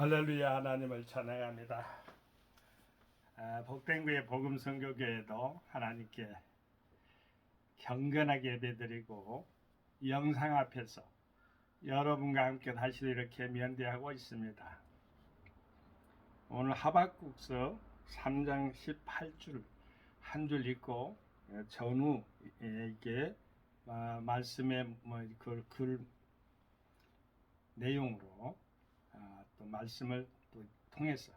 할렐루야. 하나님을 찬양합니다. 복된교회 복음선교교회도 하나님께 경건하게 예배드리고 영상 앞에서 여러분과 함께 다시 이렇게 면대하고 있습니다. 오늘 하박국서 3장 18줄 한 줄 읽고 전후 이게 말씀의 글 내용으로 또 말씀을 또 통해서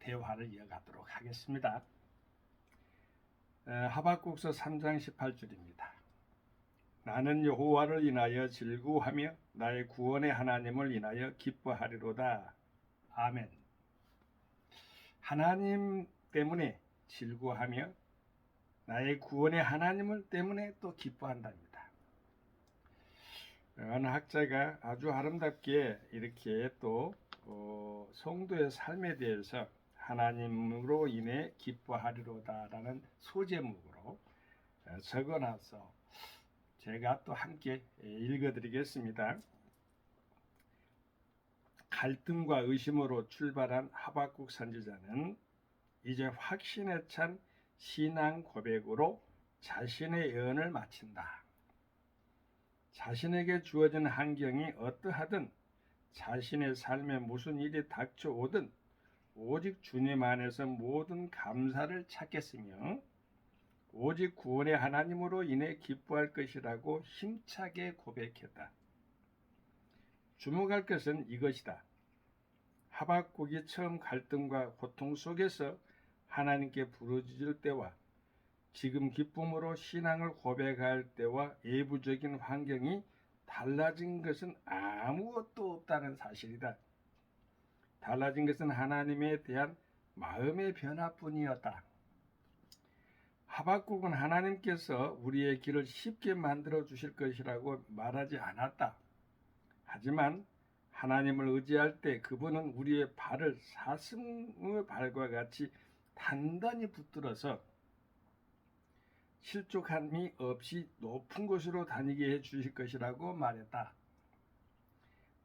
대화를 이어가도록 하겠습니다. 하박국서 3장 18절입니다. 나는 여호와를 인하여 즐거워하며 나의 구원의 하나님을 인하여 기뻐하리로다. 아멘. 하나님 때문에 즐거워하며 나의 구원의 하나님을 때문에 또 기뻐한답니다. 어느 학자가 아주 아름답게 이렇게 또 성도의 삶에 대해서 하나님으로 인해 기뻐하리로다라는 소제목으로 적어놔서 제가 또 함께 읽어드리겠습니다. 갈등과 의심으로 출발한 하박국 선지자는 이제 확신에 찬 신앙 고백으로 자신의 예언을 마친다. 자신에게 주어진 환경이 어떠하든 자신의 삶에 무슨 일이 닥쳐오든 오직 주님 안에서 모든 감사를 찾겠으며 오직 구원의 하나님으로 인해 기뻐할 것이라고 힘차게 고백했다. 주목할 것은 이것이다. 하박국이 처음 갈등과 고통 속에서 하나님께 부르짖을 때와 지금 기쁨으로 신앙을 고백할 때와 예부적인 환경이 달라진 것은 아무것도 없다는 사실이다. 달라진 것은 하나님에 대한 마음의 변화뿐이었다. 하박국은 하나님께서 우리의 길을 쉽게 만들어 주실 것이라고 말하지 않았다. 하지만 하나님을 의지할 때 그분은 우리의 발을 사슴의 발과 같이 단단히 붙들어서 실족함이 없이 높은 곳으로 다니게 해 주실 것이라고 말했다.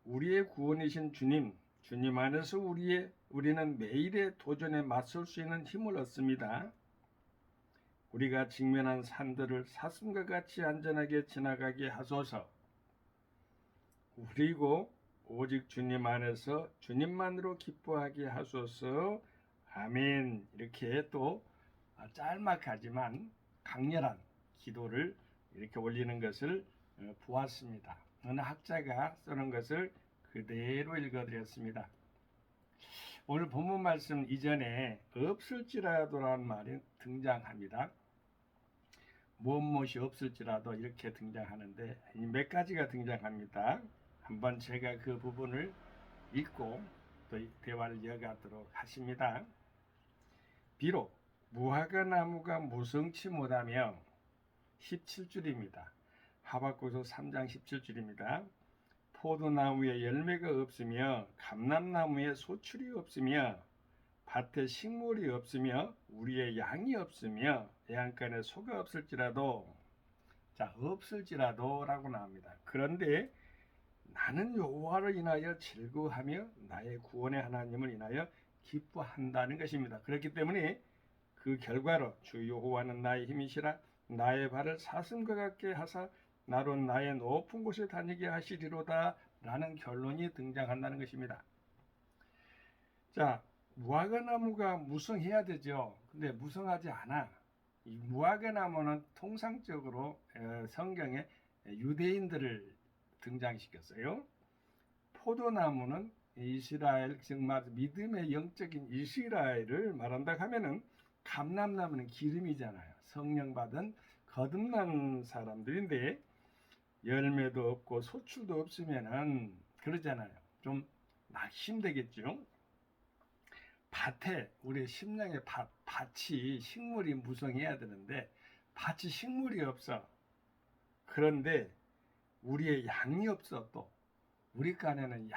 우리의 구원이신 주님 안에서 우리는 매일의 도전에 맞설 수 있는 힘을 얻습니다. 우리가 직면한 산들을 사슴과 같이 안전하게 지나가게 하소서. 그리고 오직 주님 안에서 주님만으로 기뻐하게 하소서. 아멘. 이렇게 또 짤막하지만 강렬한 기도를 이렇게 올리는 것을 보았습니다. 어느 학자가 쓰는 것을 그대로 읽어드렸습니다. 오늘 본문 말씀 이전에 없을지라도라는 말이 등장합니다. 무엇이 없을지라도 이렇게 등장하는데 몇 가지가 등장합니다. 한번 제가 그 부분을 읽고 또 대화를 이어가도록 하십니다. 비록 무화과 나무가 무성치 못하며 17줄입니다. 하박국서 3장 17줄입니다. 포도나무에 열매가 없으며 감람나무에 소출이 없으며 밭에 식물이 없으며 우리의 양이 없으며 애양간에 소가 없을지라도 없을지라도 라고 나옵니다. 그런데 나는 여호와를 인하여 즐거워하며 나의 구원의 하나님을 인하여 기뻐한다는 것입니다. 그렇기 때문에 그 결과로 주 여호와는 나의 힘이시라 나의 발을 사슴과 같게 하사 나로 나의 높은 곳에 다니게 하시리로다 라는 결론이 등장한다는 것입니다. 자, 무화과 나무가 무성해야 되죠. 근데 무성하지 않아. 이 무화과 나무는 통상적으로 성경에 유대인들을 등장시켰어요. 포도나무는 이스라엘, 즉 믿음의 영적인 이스라엘을 말한다 하면은 감람나무는 기름이잖아요. 성령 받은 거듭난 사람들인데 열매도 없고 소출도 없으면은 그러잖아요. 좀 낙심되겠죠. 밭에 우리 심령의 밭이 식물이 무성해야 되는데 밭이 식물이 없어. 그런데 우리의 양이 없어. 또 우리 간에는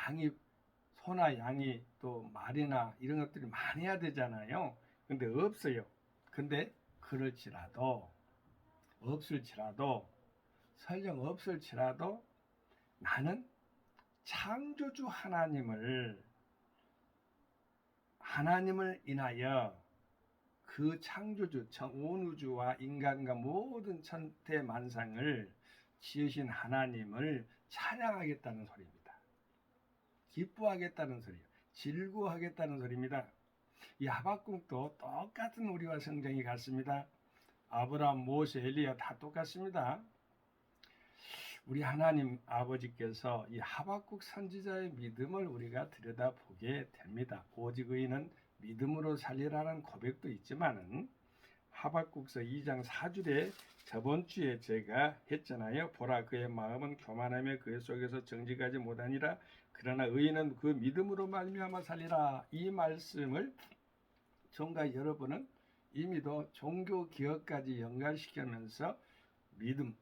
소나 양이 또 말이나 이런 것들이 많아야 되잖아요. 근데 없어요. 근데 설령 없을지라도 나는 창조주 하나님을 하나님을 인하여 그 창조주, 온 우주와 인간과 모든 천태 만상을 지으신 하나님을 찬양하겠다는 소리입니다. 기뻐하겠다는 소리요. 즐거워하겠다는 소리입니다. 이 하박국도 똑같은 우리와 성경이 같습니다. 아브라함, 모세, 엘리야 다 똑같습니다. 우리 하나님 아버지께서 이 하박국 선지자의 믿음을 우리가 들여다보게 됩니다. 오직 의인은 믿음으로 살리라는 고백도 있지만은 하박국서 2장 4절에 저번 주에 제가 했잖아요. 보라 그의 마음은 교만하며 그의 속에서 정직하지 못하니라. 그러나 의인은 그 믿음으로 말미암아 살리라. 이 말씀을 저와 여러분은 이미도 종교 기업까지 연관시키면서 믿음,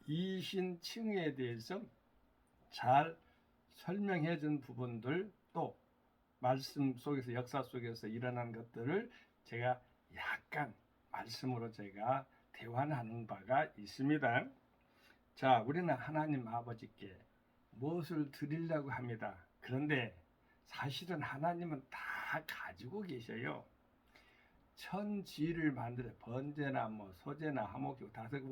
이신칭에 대해서 잘 설명해 준 부분들 또 말씀 속에서 역사 속에서 일어난 것들을 제가 약간 말씀으로 제가 대화하는 바가 있습니다. 자, 우리는 하나님 아버지께 무엇을 드리려고 합니다. 그런데 사실은 하나님은 다 가지고 계셔요. 천지를 만들어 번제나 뭐 소제나 하목제 다섯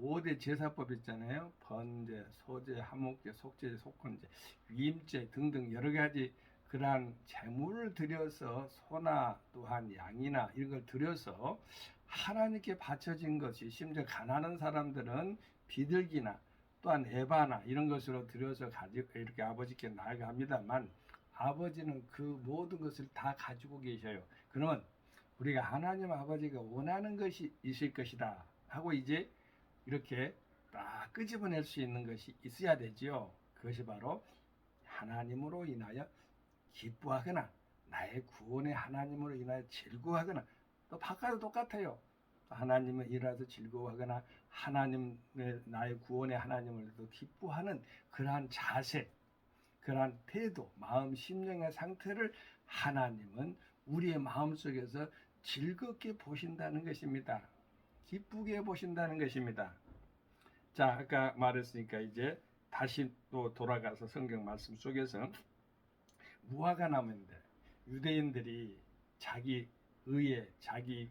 5대 제사법 있잖아요. 번제, 소제, 하목제, 속제, 속건제, 위임제 등등 여러 가지 그러한 제물을 드려서 소나 또한 양이나 이런 걸 드려서 하나님께 바쳐진 것이 심지어 가난한 사람들은 비둘기나 또한 에바나 이런 것으로 드려서 가지고 이렇게 아버지께 나아갑니다만 아버지는 그 모든 것을 다 가지고 계셔요. 그러면 우리가 하나님 아버지가 원하는 것이 있을 것이다 하고 이제 이렇게 딱 끄집어낼 수 있는 것이 있어야 되지요. 그것이 바로 하나님으로 인하여 기뻐하거나 나의 구원의 하나님으로 인하여 즐거워하거나 또 바깥도 똑같아요. 하나님을 일하서 즐거워하거나 하나님의 나의 구원의 하나님을 또 기뻐하는 그러한 자세, 그러한 태도, 마음, 심령의 상태를 하나님은 우리의 마음속에서 즐겁게 보신다는 것입니다. 기쁘게 보신다는 것입니다. 자, 아까 말했으니까 이제 다시 또 돌아가서 성경 말씀 속에서 무화과 나무인데 유대인들이 자기 의에 자기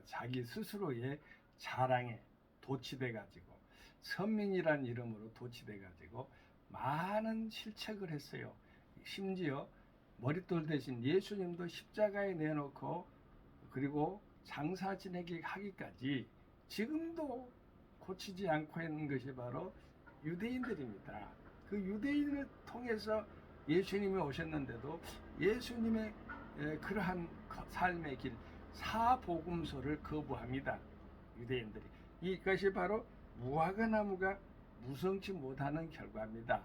자기 스스로의 자랑에 도취돼 가지고 선민이란 이름으로 도취돼 가지고 많은 실책을 했어요. 심지어 머릿돌 대신 예수님도 십자가에 내놓고 그리고 장사 지내기 하기까지 지금도 고치지 않고 있는 것이 바로 유대인들입니다. 그 유대인을 통해서 예수님이 오셨는데도 예수님의 그러한 삶의 길 사복음서를 거부합니다. 유대인들이. 이것이 바로 무화과 나무가 무성치 못하는 결과입니다.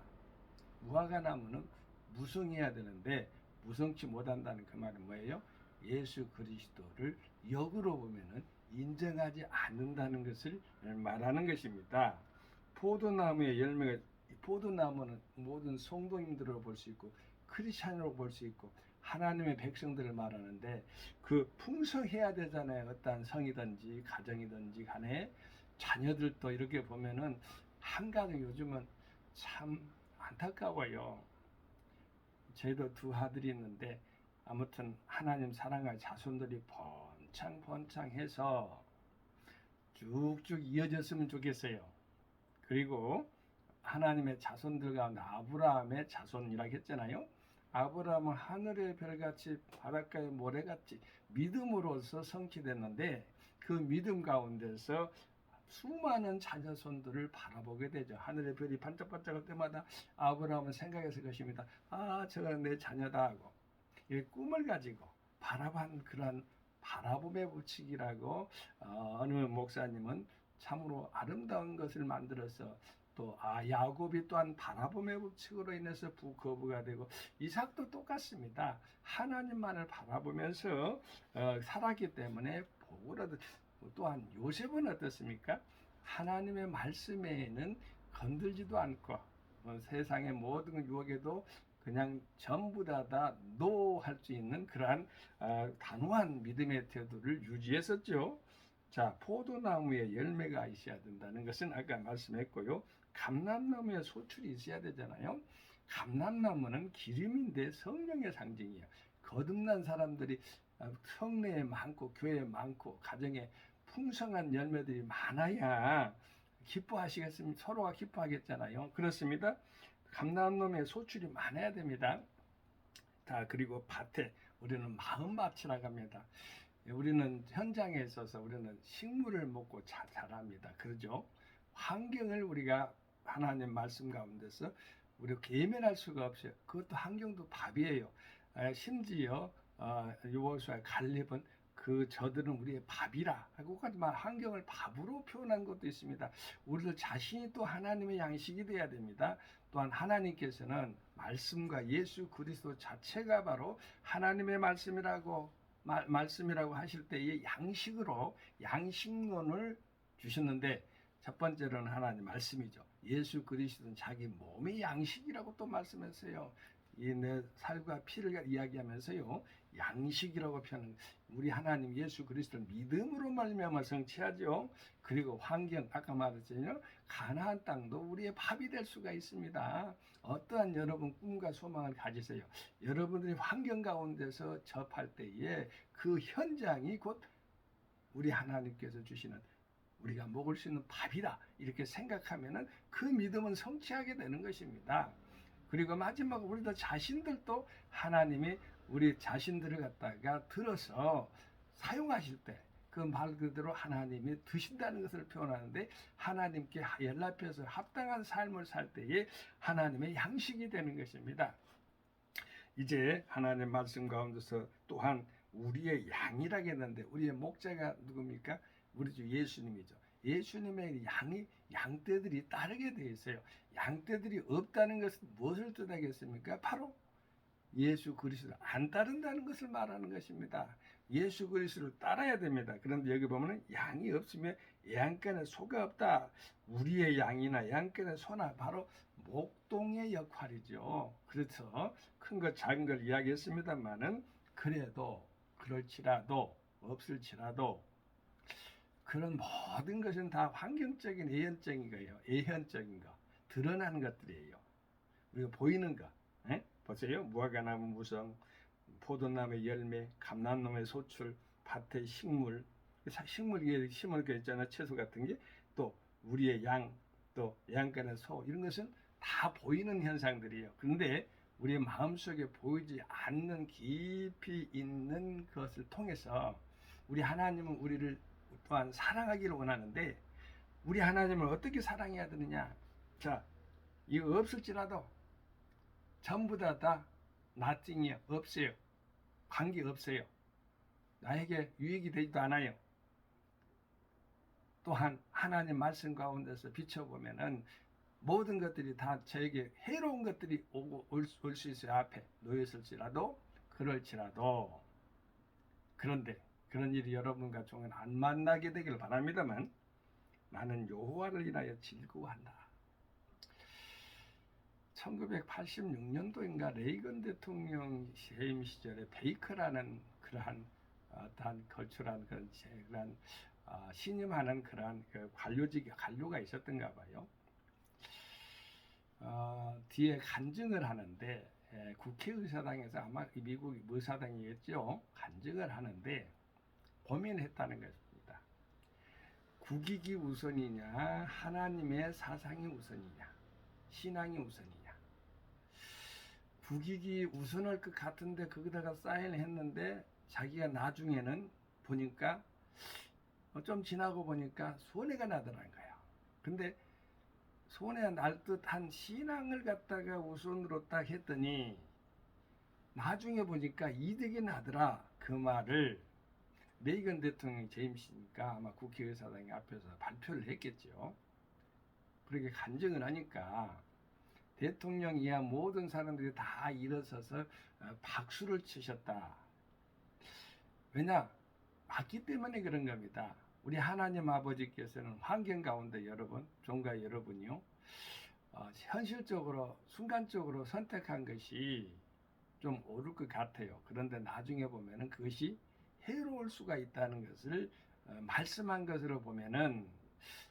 무화과 나무는 무성해야 되는데 무성치 못한다는 그 말은 뭐예요? 예수 그리스도를 역으로 보면은 인정하지 않는다는 것을 말하는 것입니다. 포도나무의 열매가 포도나무는 모든 성도님들로 볼 수 있고 크리스찬으로 볼 수 있고 하나님의 백성들을 말하는데 그 풍성해야 되잖아요. 어떠한 성이든지 가정이든지 간에 자녀들도 이렇게 보면은 한가정 요즘은 참 안타까워요. 저희도 두 아들이 있는데 아무튼 하나님 사랑할 자손들이 번창번창해서 쭉쭉 이어졌으면 좋겠어요. 그리고 하나님의 자손들 가운데 아브라함의 자손이라고 했잖아요. 아브라함은 하늘의 별같이 바닷가의 모래같이 믿음으로서 성취됐는데 그 믿음 가운데서 수많은 자녀손들을 바라보게 되죠. 하늘의 별이 반짝반짝할 때마다 아브라함은 생각했을 것입니다. 아, 저건 내 자녀다 하고 이 꿈을 가지고 바라본 그런 바라봄의 법칙이라고 어느 목사님은 참으로 아름다운 것을 만들어서 또 야곱이 또한 바라봄의 법칙으로 인해서 거부가 되고 이삭도 똑같습니다. 하나님만을 바라보면서 살았기 때문에 복을 얻은 또한 요셉은 어떻습니까? 하나님의 말씀에는 건들지도 않고 세상의 모든 유혹에도 그냥 전부 다 노할 수 있는 그러한 단호한 믿음의 태도를 유지했었죠. 자, 포도나무에 열매가 있어야 된다는 것은 아까 말씀했고요. 감람나무에 소출이 있어야 되잖아요. 감람나무는 기름인데 성령의 상징이에요. 거듭난 사람들이 성내에 많고 교회에 많고 가정에 풍성한 열매들이 많아야 기뻐하시겠습니다. 서로가 기뻐하겠잖아요. 그렇습니다. 감람나무의 소출이 많아야 됩니다. 자, 그리고 밭에 우리는 마음밭이라고 합니다. 우리는 현장에 있어서 우리는 식물을 먹고 자랍니다. 그러죠? 환경을 우리가 하나님 말씀 가운데서 우리가 계면할 수가 없어요. 그것도 환경도 밥이에요. 심지어 요호수아 갈렙은 그 저들은 우리의 밥이라 하고 환경을 밥으로 표현한 것도 있습니다. 우리들 자신이 또 하나님의 양식이 돼야 됩니다. 또한 하나님께서는 말씀과 예수 그리스도 자체가 바로 하나님의 말씀이라고 하실 때의 양식으로 양식론을 주셨는데 첫 번째로는 하나님 말씀이죠. 예수 그리스도는 자기 몸의 양식이라고 또 말씀했어요. 이 내 살과 피를 이야기하면서요, 양식이라고 표현한 우리 하나님 예수 그리스도를 믿음으로 말미암아 성취하죠. 그리고 환경, 아까 말했잖아요, 가나안 땅도 우리의 밥이 될 수가 있습니다. 어떠한 여러분 꿈과 소망을 가지세요. 여러분들이 환경 가운데서 접할 때에 그 현장이 곧 우리 하나님께서 주시는 우리가 먹을 수 있는 밥이다 이렇게 생각하면은 그 믿음은 성취하게 되는 것입니다. 그리고 마지막으로 우리들 자신들도 하나님이 우리 자신들을 갖다가 들어서 사용하실 때 그 말 그대로 하나님이 드신다는 것을 표현하는데 하나님께 연합해서 합당한 삶을 살 때에 하나님의 양식이 되는 것입니다. 이제 하나님 말씀 가운데서 또한 우리의 양이라고 했는데 우리의 목자가 누굽니까? 우리 주 예수님이죠. 예수님의 양떼들이 따르게 되어 있어요. 양떼들이 없다는 것은 무엇을 뜻하겠습니까? 바로 예수 그리스도를 안 따른다는 것을 말하는 것입니다. 예수 그리스도를 따라야 됩니다. 그런데 여기 보면 양이 없으면 양간에 소가 없다. 우리의 양이나 양간의 소나 바로 목동의 역할이죠. 그래서 큰 것 작은 걸 이야기했습니다만은 그래도 그럴지라도 없을지라도 그런 모든 것은 다 환경적인 예언적인 거예요. 예언적인 거. 드러나는 것들이에요. 우리가 보이는 거. 에? 보세요. 무화과나무 무성, 포도나무의 열매, 감람나무의 소출, 밭의 식물, 식물 심을 게 있잖아요. 채소 같은 게. 또 우리의 양, 또 양간의 소 이런 것은 다 보이는 현상들이에요. 그런데 우리의 마음속에 보이지 않는 깊이 있는 것을 통해서 우리 하나님은 우리를 또한 사랑하기를 원하는데 우리 하나님을 어떻게 사랑해야 되느냐? 자, 이거 없을지라도 전부 다 nothing이요. 없어요. 관계 없어요. 나에게 유익이 되지도 않아요. 또한 하나님 말씀 가운데서 비춰보면은 모든 것들이 다 저에게 해로운 것들이 오고 올 수 있어요. 앞에 놓였을지라도 그럴지라도 그런데 그런 일이 여러분과 종은 안 만나게 되길 바랍니다만 나는 여호와를 인하여 즐거워한다. 1986년도인가 레이건 대통령 재임 시절에 베이커라는 그러한 어떠한 걸출한 그런 신임하는 그러한 관료가 있었던가 봐요. 뒤에 간증을 하는데 국회의사당에서 아마 미국 의사당이겠죠. 간증을 하는데 고민했다는 것입니다. 국익이 우선이냐 하나님의 사상이 우선이냐 신앙이 우선이냐. 국익이 우선할 것 같은데 거기다가 사인을 했는데 자기가 나중에는 보니까 좀 지나고 보니까 손해가 나더라는 거예요. 근데 손해 날 듯한 신앙을 갖다가 우선으로 딱 했더니 나중에 보니까 이득이 나더라. 그 말을 레이건 대통령이 재임시니까 아마 국회의사당 앞에서 발표를 했겠죠. 그렇게 간증을 하니까 대통령 이하 모든 사람들이 다 일어서서 박수를 치셨다. 왜냐? 맞기 때문에 그런 겁니다. 우리 하나님 아버지께서는 환경 가운데 여러분, 종과 여러분이요, 현실적으로, 순간적으로 선택한 것이 좀 옳을 것 같아요. 그런데 나중에 보면은 그것이 해로울 수가 있다는 것을 말씀한 것으로 보면은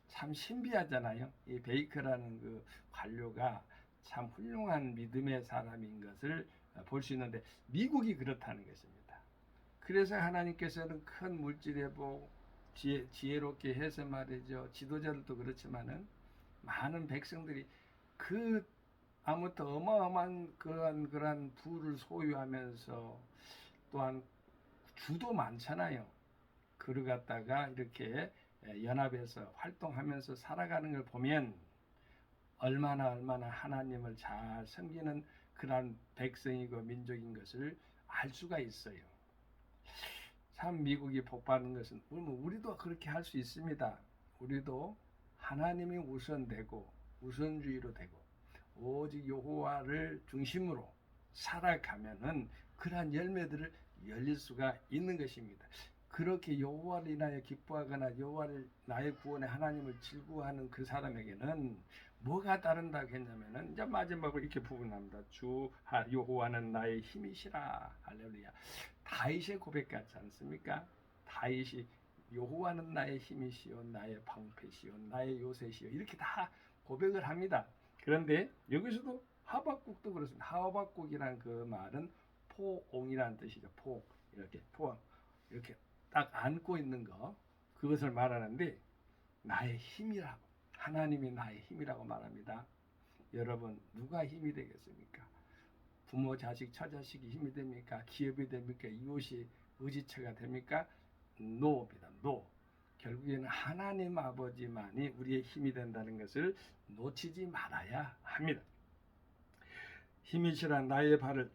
참 신비하잖아요. 이 베이커라는 그 관료가 참 훌륭한 믿음의 사람인 것을 볼 수 있는데 미국이 그렇다는 것입니다. 그래서 하나님께서는 큰 물질의 복, 지혜롭게 해서 말이죠. 지도자들도 그렇지만은 많은 백성들이 그 아무튼 어마어마한 그러한 부를 소유하면서 또한 주도 많잖아요. 그를 갖다가 이렇게 연합해서 활동하면서 살아가는 걸 보면 얼마나 하나님을 잘 섬기는 그런 백성이고 민족인 것을 알 수가 있어요. 참 미국이 복받는 것은 우리도 그렇게 할 수 있습니다. 우리도 하나님이 우선되고 우선주의로 되고 오직 여호와를 중심으로 살아가면은 그러한 열매들을 열릴 수가 있는 것입니다. 그렇게 여호와를 인하여 기뻐하거나 여호와를 나의 구원의 하나님을 즐거워하는 그 사람에게는 뭐가 따른다고 했냐면은 이제 마지막으로 이렇게 부분합니다. 주 여호와는 나의 힘이시라. 할렐루야. 다윗의 고백 같지 않습니까? 다윗이 여호와는 나의 힘이시요 나의 방패시요 나의 요새시요 이렇게 다 고백을 합니다. 그런데 여기서도 하박국도 그렇습니다. 하박국이란 그 말은 포옹이라는 뜻이죠. 포 이렇게 포 이렇게 딱 안고 있는 거 그것을 말하는데 나의 힘이라고 하나님이 나의 힘이라고 말합니다. 여러분 누가 힘이 되겠습니까? 부모, 자식, 처자식이 힘이 됩니까? 기업이 됩니까? 이웃이 의지처가 됩니까? 노입니다. 노. 결국에는 하나님 아버지만이 우리의 힘이 된다는 것을 놓치지 말아야 합니다. 힘이시란 나의 발을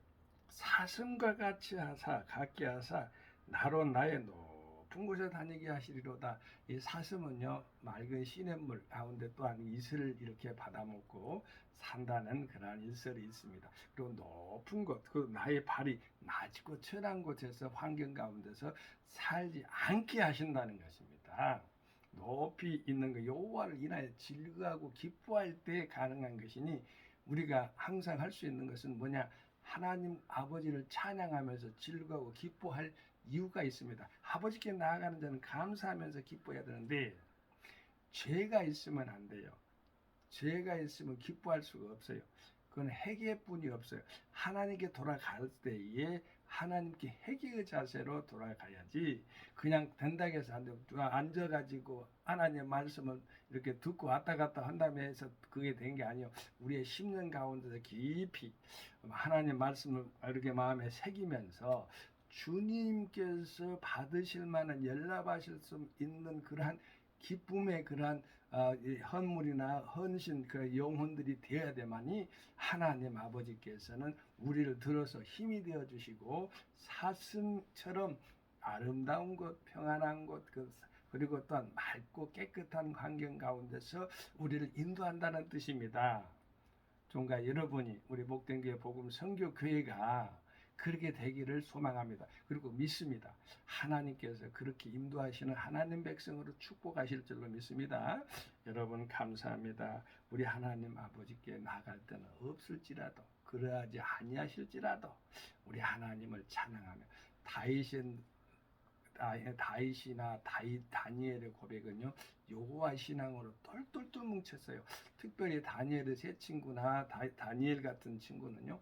사슴과 같이 하사 같게 하사 나로 나의 높은 곳에 다니게 하시리로다. 이 사슴은요 맑은 시냇물 가운데 또한 이슬을 이렇게 받아먹고 산다는 그러한 일설이 있습니다. 그리고 높은 곳, 그 나의 발이 낮고 천한 곳에서 환경 가운데서 살지 않게 하신다는 것입니다. 높이 있는 그 여호와를 인하여 즐거워하고 기뻐할 때 가능한 것이니 우리가 항상 할 수 있는 것은 뭐냐? 하나님 아버지를 찬양하면서 즐거워하고 기뻐할 이유가 있습니다. 아버지께 나아가는 자는 감사하면서 기뻐해야 되는데 죄가 있으면 안 돼요. 죄가 있으면 기뻐할 수가 없어요. 그건 회개뿐이 없어요. 하나님께 돌아갈 때에 하나님께 회개의 자세로 돌아가야지 그냥 된다고 해서 안 되고 누가 앉아가지고 하나님의 말씀을 이렇게 듣고 왔다 갔다 한다며 해서 그게 된 게 아니에요. 우리의 심령 가운데서 깊이 하나님의 말씀을 이렇게 마음에 새기면서 주님께서 받으실 만한 연락하실 수 있는 그러한 기쁨의 그러한 헌물이나 헌신 그 영혼들이 되어야 되만이 하나님 아버지께서는 우리를 들어서 힘이 되어 주시고 사슴처럼 아름다운 곳, 평안한 곳, 그리고 또한 맑고 깨끗한 환경 가운데서 우리를 인도한다는 뜻입니다. 종가 여러분이 우리 목된교회 복음 선교교회가 그렇게 되기를 소망합니다. 그리고 믿습니다. 하나님께서 그렇게 인도하시는 하나님 백성으로 축복하실 줄로 믿습니다. 여러분 감사합니다. 우리 하나님 아버지께 나갈 때는 없을지라도 그러하지 아니하실지라도 우리 하나님을 찬양하며 다윗이나 다니엘의 고백은요 여호와 신앙으로 똘똘똘 뭉쳤어요. 특별히 다니엘의 세 친구나 다니엘 같은 친구는요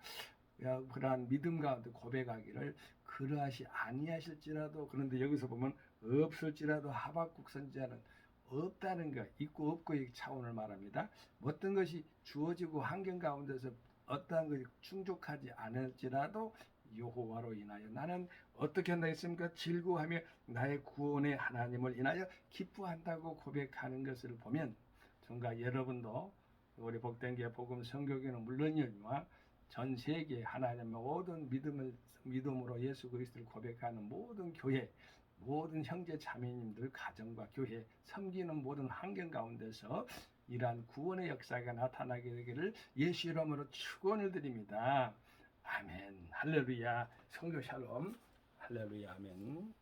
그러한 믿음 가운데 고백하기를 그러하시 아니하실지라도 그런데 여기서 보면 없을지라도 하박국 선지자는 없다는 것 있고 없고의 차원을 말합니다. 어떤 것이 주어지고 환경 가운데서 어떠한 것이 충족하지 않을지라도 여호와로 인하여 나는 어떻게 한다 했습니까? 즐거워하며 나의 구원의 하나님을 인하여 기뻐한다고 고백하는 것을 보면 정말 여러분도 우리 복된교회 복음 선교교는 물론이니와 전 세계 하나님의 모든 믿음으로 예수 그리스도를 고백하는 모든 교회, 모든 형제 자매님들 가정과 교회 섬기는 모든 환경 가운데서 이러한 구원의 역사가 나타나게 되기를 예수 이름으로 축원을 드립니다. 아멘. 할렐루야. 성도 샬롬. 할렐루야. 아멘.